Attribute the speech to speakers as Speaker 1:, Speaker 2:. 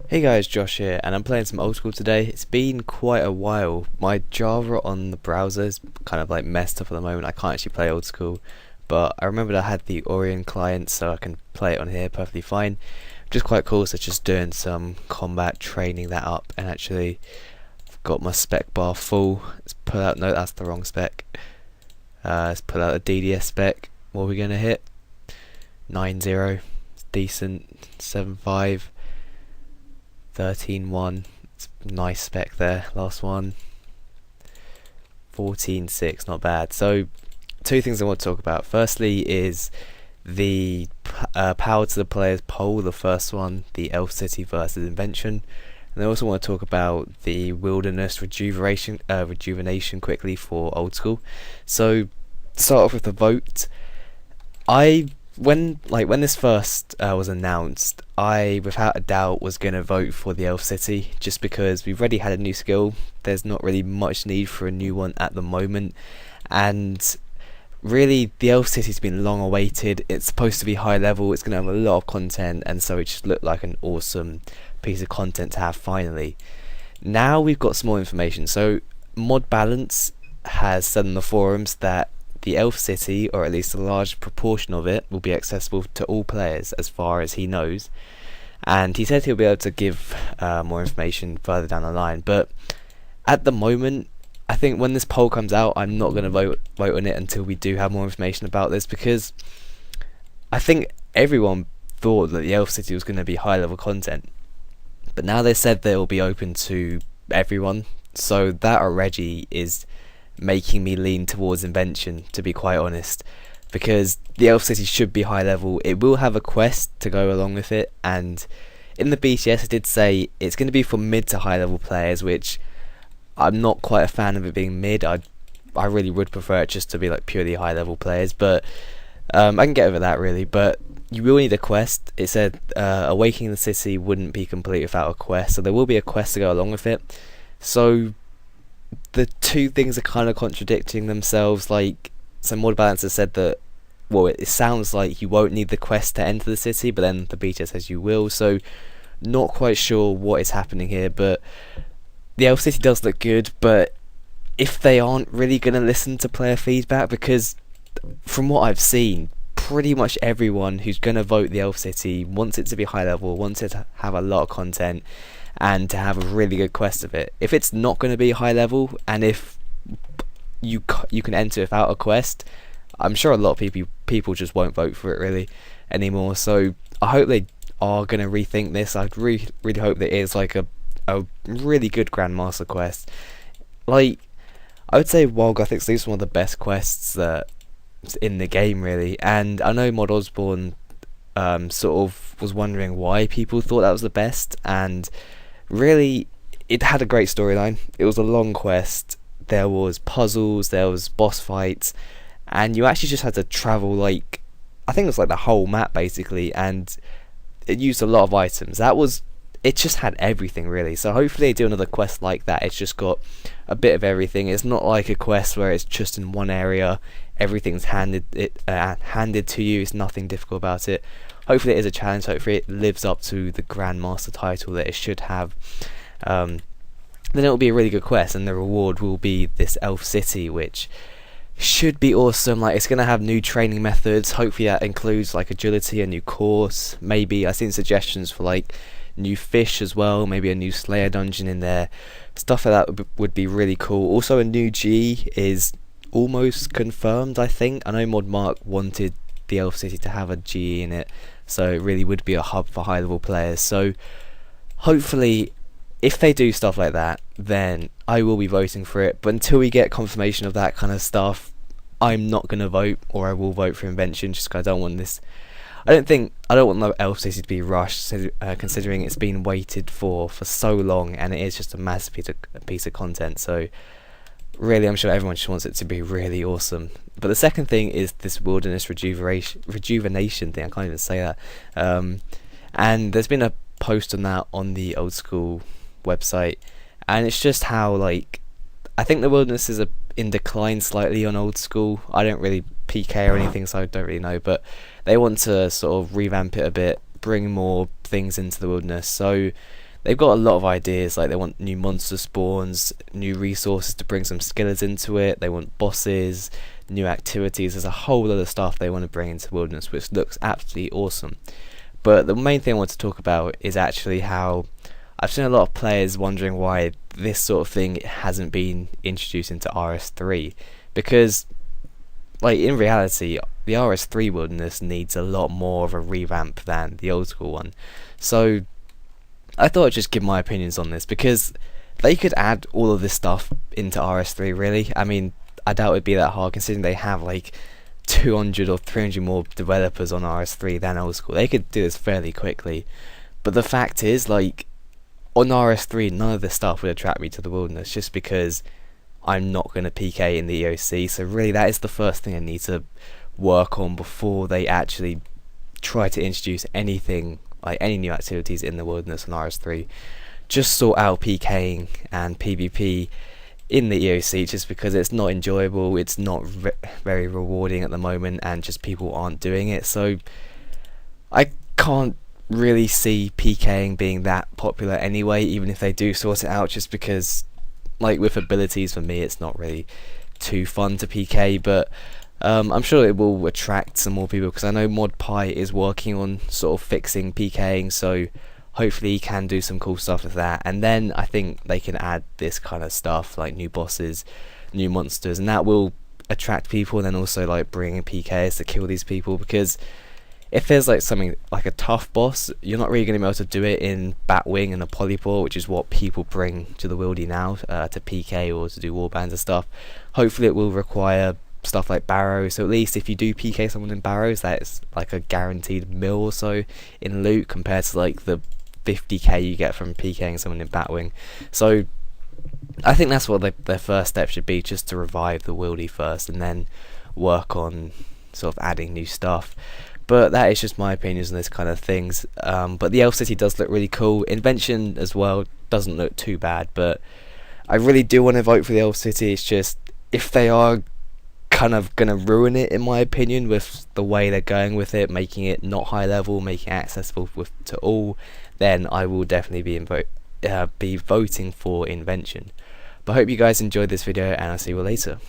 Speaker 1: Hey guys, Josh here, and I'm playing some old school today. It's been quite a while. My Java on the browser is kind of like messed up at the moment. I can't actually play old school, but I remembered I had the Orion client, so I can play it on here perfectly fine, which is quite cool. So just doing some combat, training that up, and actually got my spec bar full. Let's pull out. No, that's the wrong spec. Let's pull out a DDS spec. What are we gonna hit? 9-0. It's decent. 7-5. 13-1, it's nice spec there. Last one, 14-6, not bad. So two things I want to talk about. Firstly is the power to the players poll, the first one, the Elf City versus Invention. And I also want to talk about the Wilderness Rejuvenation quickly for old school. So start off with the vote. When this first was announced, I without a doubt was gonna vote for the Elf City just because we've already had a new skill. There's not really much need for a new one at the moment, and really the Elf City's been long awaited. It's supposed to be high level. It's gonna have a lot of content, and so it just looked like an awesome piece of content to have finally. Now we've got some more information. So Mod Balance has said on the forums that the Elf City, or at least a large proportion of it, will be accessible to all players as far as he knows. And he said he'll be able to give more information further down the line. But at the moment, I think when this poll comes out, I'm not going to vote on it until we do have more information about this, because I think everyone thought that the Elf City was going to be high level content. But now they said that it will be open to everyone. So that already is making me lean towards Invention, to be quite honest, because the Elf City should be high level. It will have a quest to go along with it, and in the BTS I did say it's going to be for mid to high level players, which I'm not quite a fan of it being mid. I really would prefer it just to be like purely high level players, but I can get over that really. But you will need a quest. It said Awakening the City wouldn't be complete without a quest, so there will be a quest to go along with it. So the two things are kind of contradicting themselves. Like, some Mod Balance has said that, well, it sounds like you won't need the quest to enter the city, but then the beta says you will, so not quite sure what is happening here. But the Elf City does look good, but if they aren't really going to listen to player feedback, because from what I've seen, pretty much everyone who's going to vote the Elf City wants it to be high level, wants it to have a lot of content, and to have a really good quest of it. If it's not going to be high level, and if you can enter without a quest, I'm sure a lot of people just won't vote for it really anymore. So I hope they are going to rethink this. I'd really hope that it is like a really good Grandmaster quest. Like, I would say Wild Gothic Sleep's one of the best quests that in the game really, and I know Mod Osborne sort of was wondering why people thought that was the best, and really it had a great storyline. It was a long quest, there was puzzles, there was boss fights, and you actually just had to travel, like, I think it was like the whole map basically, and it used a lot of items. It just had everything really. So hopefully they do another quest like that. It's just got a bit of everything. It's not like a quest where it's just in one area, everything's handed to you. It's nothing difficult about it. Hopefully it is a challenge. Hopefully it lives up to the Grandmaster title that it should have. Then it will be a really good quest, and the reward will be this Elf City, which should be awesome. Like, it's going to have new training methods. Hopefully that includes like agility, a new course. Maybe I've seen suggestions for like new fish as well, maybe a new Slayer dungeon in there. Stuff like that would be really cool. Also, a new G is almost confirmed, I think. I know Mod Mark wanted the Elf City to have a G in it, so it really would be a hub for high level players. So hopefully if they do stuff like that, then I will be voting for it. But until we get confirmation of that kind of stuff, I'm not going to vote, or I will vote for Invention, just because I don't want this. I don't want the Elf City to be rushed, considering it's been waited for so long, and it is just a massive piece of content. So really, I'm sure everyone just wants it to be really awesome. But the second thing is this Wilderness Rejuvenation thing. I can't even say that. And there's been a post on that on the old school website, and it's just how, like, I think the Wilderness is in decline slightly on old school. I don't really PK or anything, so I don't really know, but they want to sort of revamp it a bit, bring more things into the Wilderness. So they've got a lot of ideas. Like they want new monster spawns, new resources to bring some skillers into it. They want bosses, new activities. There's a whole lot of stuff they want to bring into Wilderness, which looks absolutely awesome. But the main thing I want to talk about is actually how I've seen a lot of players wondering why this sort of thing hasn't been introduced into RS3, because like in reality the RS3 Wilderness needs a lot more of a revamp than the old school one. So I thought I'd just give my opinions on this, because they could add all of this stuff into RS3 really. I mean, I doubt it'd be that hard considering they have like 200 or 300 more developers on RS3 than old school. They could do this fairly quickly. But the fact is, like, on RS3 none of this stuff would attract me to the Wilderness, just because I'm not going to PK in the EOC. So really that is the first thing I need to work on before they actually try to introduce anything, like any new activities in the Wilderness on RS3. Just sort out PKing and PvP in the EOC, just because it's not enjoyable, it's not very rewarding at the moment, and just people aren't doing it. So I can't really see PKing being that popular anyway, even if they do sort it out, just because like with abilities, for me it's not really too fun to PK. But I'm sure it will attract some more people, because I know Mod Pi is working on sort of fixing PKing, so hopefully he can do some cool stuff with that. And then I think they can add this kind of stuff like new bosses, new monsters, and that will attract people, and then also like bringing PKs to kill these people, because if there's like something like a tough boss, you're not really going to be able to do it in Batwing and a Polypore, which is what people bring to the Wildy now to PK or to do warbands and stuff. Hopefully it will require stuff like Barrows, so at least if you do PK someone in Barrows, that's like a guaranteed mil or so in loot, compared to like the 50k you get from PKing someone in Batwing. So I think that's what their first step should be, just to revive the Wildy first and then work on sort of adding new stuff. But that is just my opinions on this kind of things. But the Elf City does look really cool. Invention as well doesn't look too bad, but I really do want to vote for the Elf City. It's just, if they are kind of going to ruin it, in my opinion, with the way they're going with it, making it not high level, making it accessible to all, then I will definitely be voting for Invention. But I hope you guys enjoyed this video, and I'll see you all later.